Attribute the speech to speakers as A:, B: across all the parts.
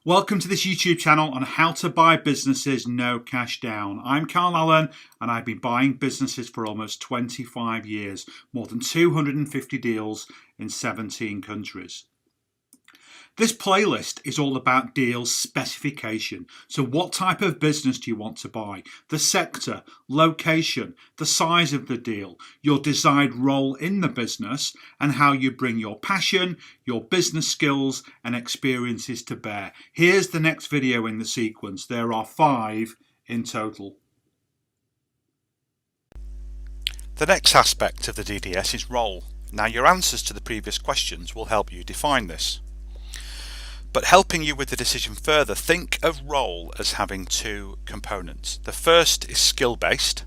A: Welcome to this YouTube channel on how to buy businesses no cash down. I'm Carl Allen and I've been buying businesses for almost 25 years, more than 250 deals in 17 countries. This playlist is all about deal specification. So what type of business do you want to buy? The sector, location, the size of the deal, your desired role in the business, and how you bring your passion, your business skills and experiences to bear. Here's the next video in the sequence. There are 5 in total.
B: The next aspect of the DDS is role. Now your answers to the previous questions will help you define this. But helping you with the decision further, think of role as having 2 components. The first is skill-based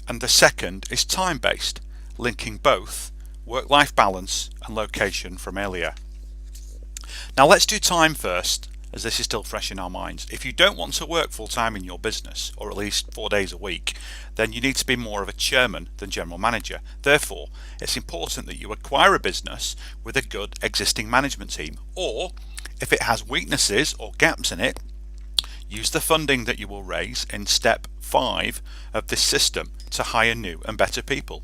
B: and the second is time-based, linking both work-life balance and location from earlier. Now let's do time first, as this is still fresh in our minds. If you don't want to work full-time in your business, or at least 4 days a week, then you need to be more of a chairman than general manager. Therefore, it's important that you acquire a business with a good existing management team, or if it has weaknesses or gaps in it, use the funding that you will raise in step 5 of this system to hire new and better people.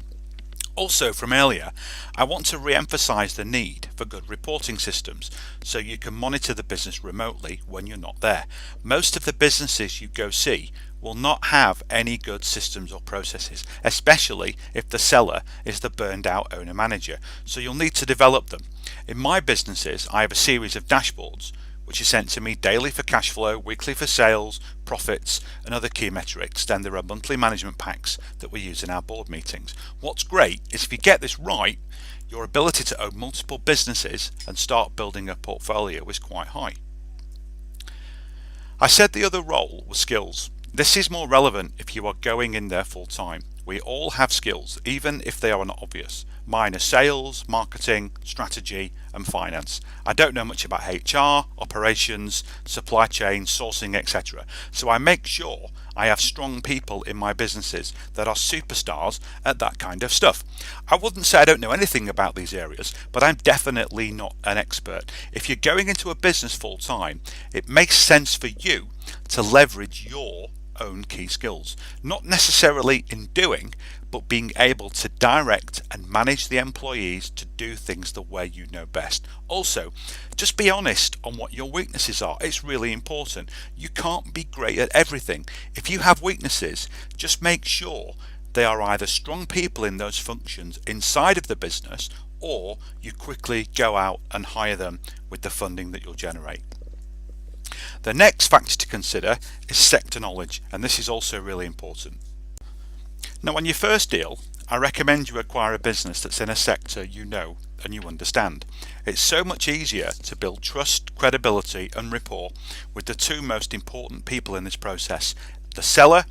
B: Also from earlier, I want to re-emphasize the need for good reporting systems so you can monitor the business remotely when you're not there. Most of the businesses you go see will not have any good systems or processes, especially if the seller is the burned out owner manager, so you'll need to develop them. In my businesses, I have a series of dashboards which are sent to me daily for cash flow, weekly for sales, profits and other key metrics. Then there are monthly management packs that we use in our board meetings. What's great is if you get this right, your ability to own multiple businesses and start building a portfolio is quite high. I said the other role was skills. This is more relevant if you are going in there full time. We all have skills, even if they are not obvious. Mine are sales, marketing, strategy and finance. I don't know much about HR, operations, supply chain, sourcing, etc. So I make sure I have strong people in my businesses that are superstars at that kind of stuff. I wouldn't say I don't know anything about these areas, but I'm definitely not an expert. If you're going into a business full time, it makes sense for you to leverage your own key skills, not necessarily in doing, but being able to direct and manage the employees to do things the way you know best. Also, just be honest on what your weaknesses are. It's really important. You can't be great at everything. If you have weaknesses, just make sure they are either strong people in those functions inside of the business, or you quickly go out and hire them with the funding that you'll generate. The next factor to consider is sector knowledge, and this is also really important. Now on your first deal, I recommend you acquire a business that's in a sector you know and you understand. It's so much easier to build trust, credibility and rapport with the 2 most important people in this process, the seller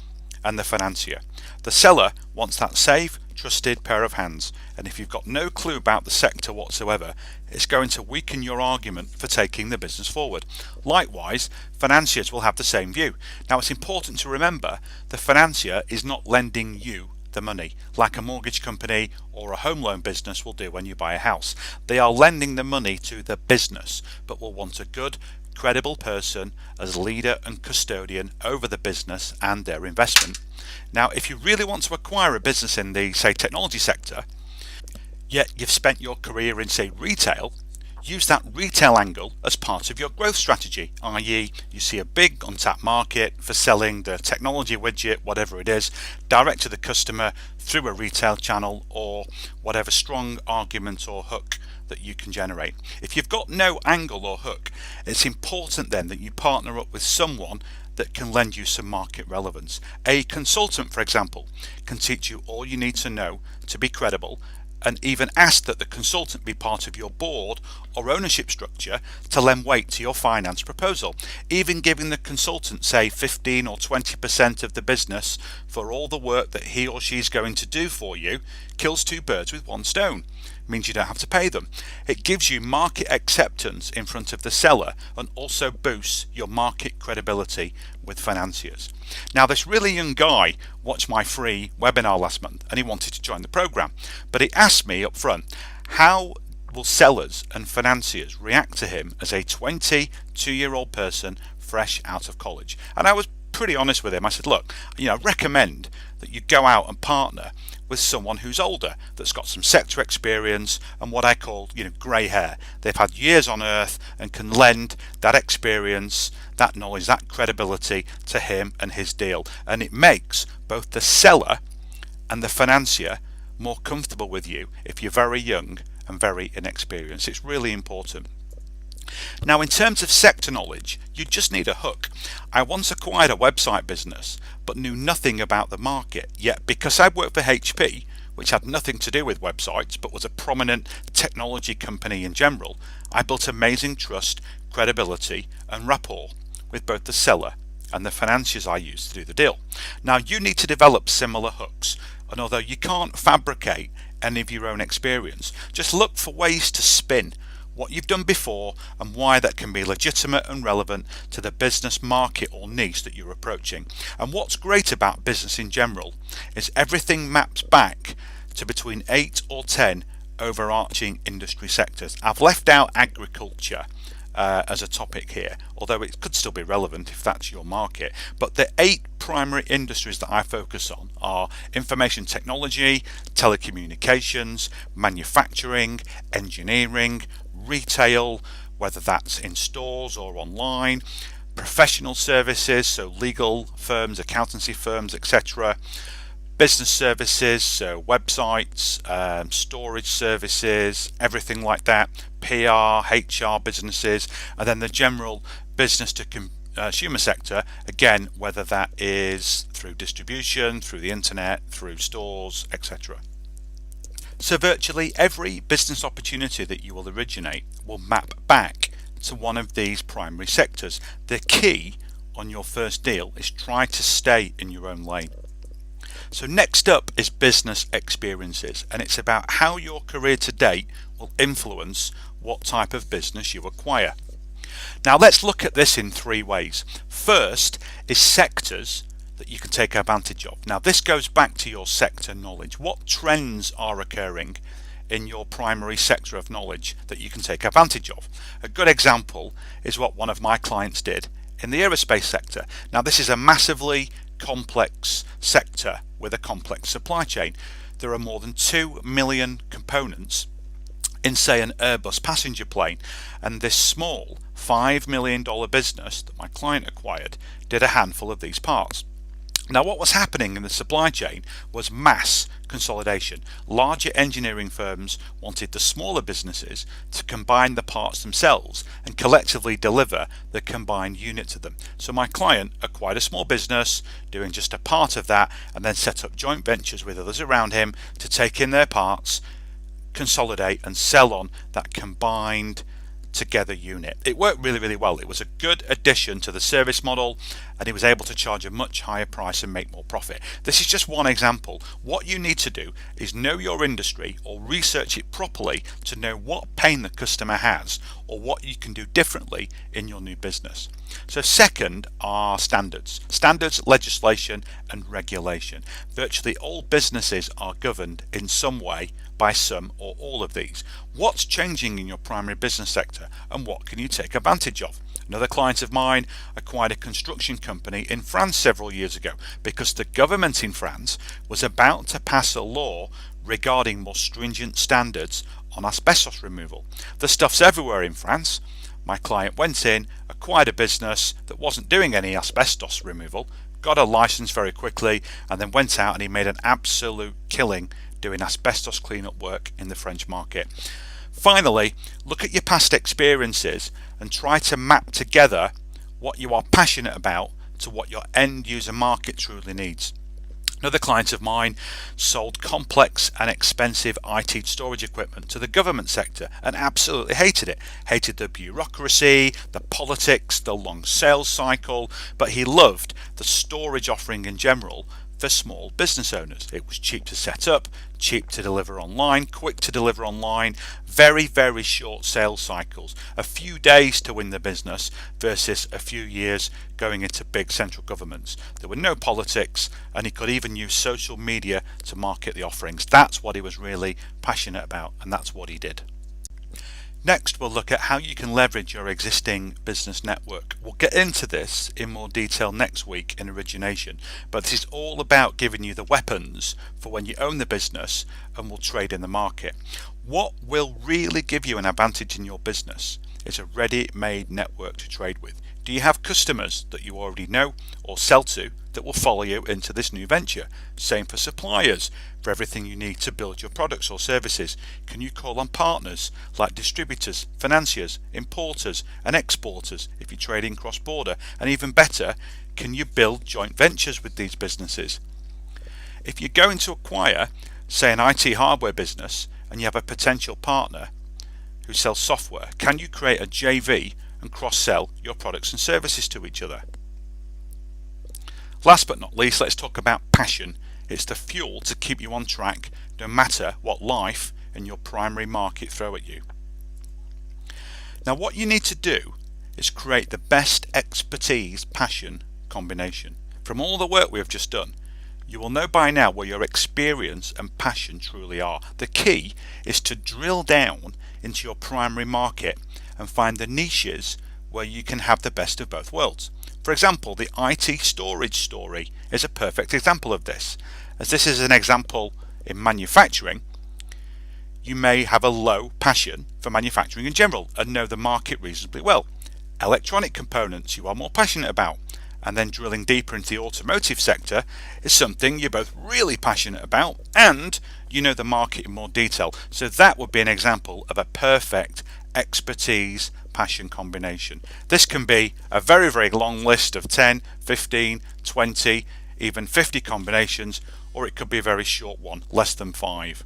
B: and the financier. The seller wants that safe, trusted pair of hands, and if you've got no clue about the sector whatsoever, it's going to weaken your argument for taking the business forward. Likewise, financiers will have the same view. Now it's important to remember the financier is not lending you the money like a mortgage company or a home loan business will do when you buy a house. They are lending the money to the business, but will want a good, credible person as leader and custodian over the business and their investment. Now if you really want to acquire a business in the, say, technology sector, yet you've spent your career in, say, retail, use that retail angle as part of your growth strategy, i.e. you see a big untapped market for selling the technology widget, whatever it is, direct to the customer through a retail channel or whatever strong argument or hook that you can generate. If you've got no angle or hook, it's important then that you partner up with someone that can lend you some market relevance. A consultant, for example, can teach you all you need to know to be credible, and even ask that the consultant be part of your board or ownership structure to lend weight to your finance proposal. Even giving the consultant, say, 15 or 20% of the business for all the work that he or she is going to do for you kills 2 birds with 1 stone. Means you don't have to pay them. It gives you market acceptance in front of the seller and also boosts your market credibility with financiers. Now this really young guy watched my free webinar last month and he wanted to join the program, but he asked me up front, how will sellers and financiers react to him as a 22-year-old person fresh out of college? And I was pretty honest with him. I said, look, recommend that you go out and partner with someone who's older, that's got some sector experience and what I call, grey hair. They've had years on earth and can lend that experience, that knowledge, that credibility to him and his deal. And it makes both the seller and the financier more comfortable with you if you're very young and very inexperienced. It's really important. Now, in terms of sector knowledge, you just need a hook. I once acquired a website business but knew nothing about the market, yet because I worked for HP, which had nothing to do with websites but was a prominent technology company in general, I built amazing trust, credibility and rapport with both the seller and the financiers I used to do the deal. Now, you need to develop similar hooks, and although you can't fabricate any of your own experience, just look for ways to spin what you've done before and why that can be legitimate and relevant to the business market or niche that you're approaching. And what's great about business in general is everything maps back to between 8 or 10 overarching industry sectors. I've left out agriculture as a topic here, although it could still be relevant if that's your market. But the 8 primary industries that I focus on are information technology, telecommunications, manufacturing, engineering, retail, whether that's in stores or online, professional services, so legal firms, accountancy firms, etc., business services, so websites, storage services, everything like that, PR, HR businesses, and then the general business to consumer sector, again, whether that is through distribution, through the internet, through stores, etc. So virtually every business opportunity that you will originate will map back to one of these primary sectors. The key on your first deal is try to stay in your own lane. So next up is business experiences, and it's about how your career to date will influence what type of business you acquire. Now let's look at this in 3 ways. First is sectors that you can take advantage of. Now this goes back to your sector knowledge. What trends are occurring in your primary sector of knowledge that you can take advantage of? A good example is what one of my clients did in the aerospace sector. Now this is a massively complex sector with a complex supply chain. There are more than 2 million components in, say, an Airbus passenger plane, and this small $5 million business that my client acquired did a handful of these parts. Now what was happening in the supply chain was mass consolidation. Larger engineering firms wanted the smaller businesses to combine the parts themselves and collectively deliver the combined unit to them. So my client acquired a small business doing just a part of that and then set up joint ventures with others around him to take in their parts, consolidate and sell on that combined together unit. It worked really, really well. It was a good addition to the service model, and he was able to charge a much higher price and make more profit. This is just one example. What you need to do is know your industry or research it properly to know what pain the customer has or what you can do differently in your new business. So second are standards, legislation and regulation. Virtually all businesses are governed in some way by some or all of these. What's changing in your primary business sector and what can you take advantage of? Another client of mine acquired a construction company in France several years ago because the government in France was about to pass a law regarding more stringent standards on asbestos removal. The stuff's everywhere in France. My client went in, acquired a business that wasn't doing any asbestos removal, got a license very quickly, and then went out and he made an absolute killing doing asbestos cleanup work in the French market. Finally, look at your past experiences and try to map together what you are passionate about to what your end user market truly needs. Another client of mine sold complex and expensive IT storage equipment to the government sector and absolutely hated it. Hated the bureaucracy, the politics, the long sales cycle, but he loved the storage offering in general for small business owners. It was cheap to set up, cheap to deliver online, quick to deliver online, very, very short sales cycles, a few days to win the business versus a few years going into big central governments. There were no politics, and he could even use social media to market the offerings. That's what he was really passionate about, and that's what he did. Next, we'll look at how you can leverage your existing business network. We'll get into this in more detail next week in origination, but this is all about giving you the weapons for when you own the business and will trade in the market. What will really give you an advantage in your business is a ready-made network to trade with. Do you have customers that you already know or sell to that will follow you into this new venture? Same for suppliers, for everything you need to build your products or services. Can you call on partners like distributors, financiers, importers and exporters if you're trading cross-border? And even better, can you build joint ventures with these businesses? If you're going to acquire, say, an IT hardware business and you have a potential partner who sells software, can you create a JV and cross-sell your products and services to each other? Last but not least, let's talk about passion. It's the fuel to keep you on track no matter what life and your primary market throw at you. Now, what you need to do is create the best expertise passion combination. From all the work we have just done, you will know by now where your experience and passion truly are. The key is to drill down into your primary market and find the niches where you can have the best of both worlds. For example, the IT storage story is a perfect example of this. As this is an example in manufacturing, you may have a low passion for manufacturing in general and know the market reasonably well. Electronic components you are more passionate about, and then drilling deeper into the automotive sector is something you're both really passionate about and you know the market in more detail. So that would be an example of a perfect expertise passion combination. This can be a very, very long list of 10, 15, 20, even 50 combinations, or it could be a very short one, less than 5.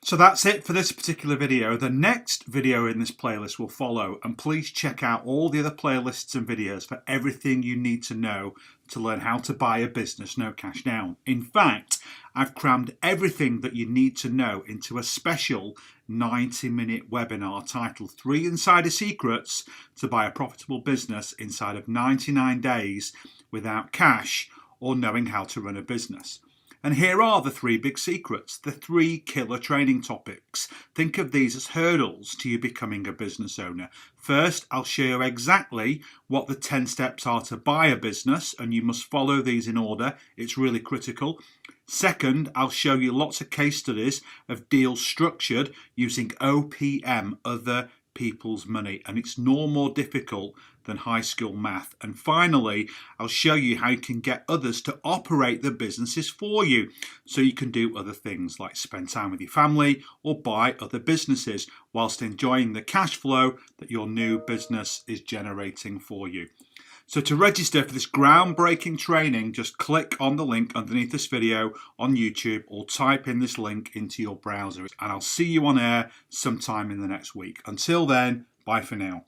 A: So that's it for this particular video. The next video in this playlist will follow, and please check out all the other playlists and videos for everything you need to know to learn how to buy a business no cash down. In fact, I've crammed everything that you need to know into a special 90-minute webinar titled 3 Insider Secrets to Buy a Profitable Business Inside of 99 Days Without Cash or Knowing How to Run a Business. And here are the 3 big secrets, the 3 killer training topics. Think of these as hurdles to you becoming a business owner. First, I'll show you exactly what the 10 steps are to buy a business, and you must follow these in order. It's really critical. Second, I'll show you lots of case studies of deals structured using OPM, other people's money, and it's no more difficult than high school math. And finally, I'll show you how you can get others to operate the businesses for you so you can do other things like spend time with your family or buy other businesses whilst enjoying the cash flow that your new business is generating for you. So to register for this groundbreaking training, just click on the link underneath this video on YouTube or type in this link into your browser, and I'll see you on air sometime in the next week. Until then, bye for now.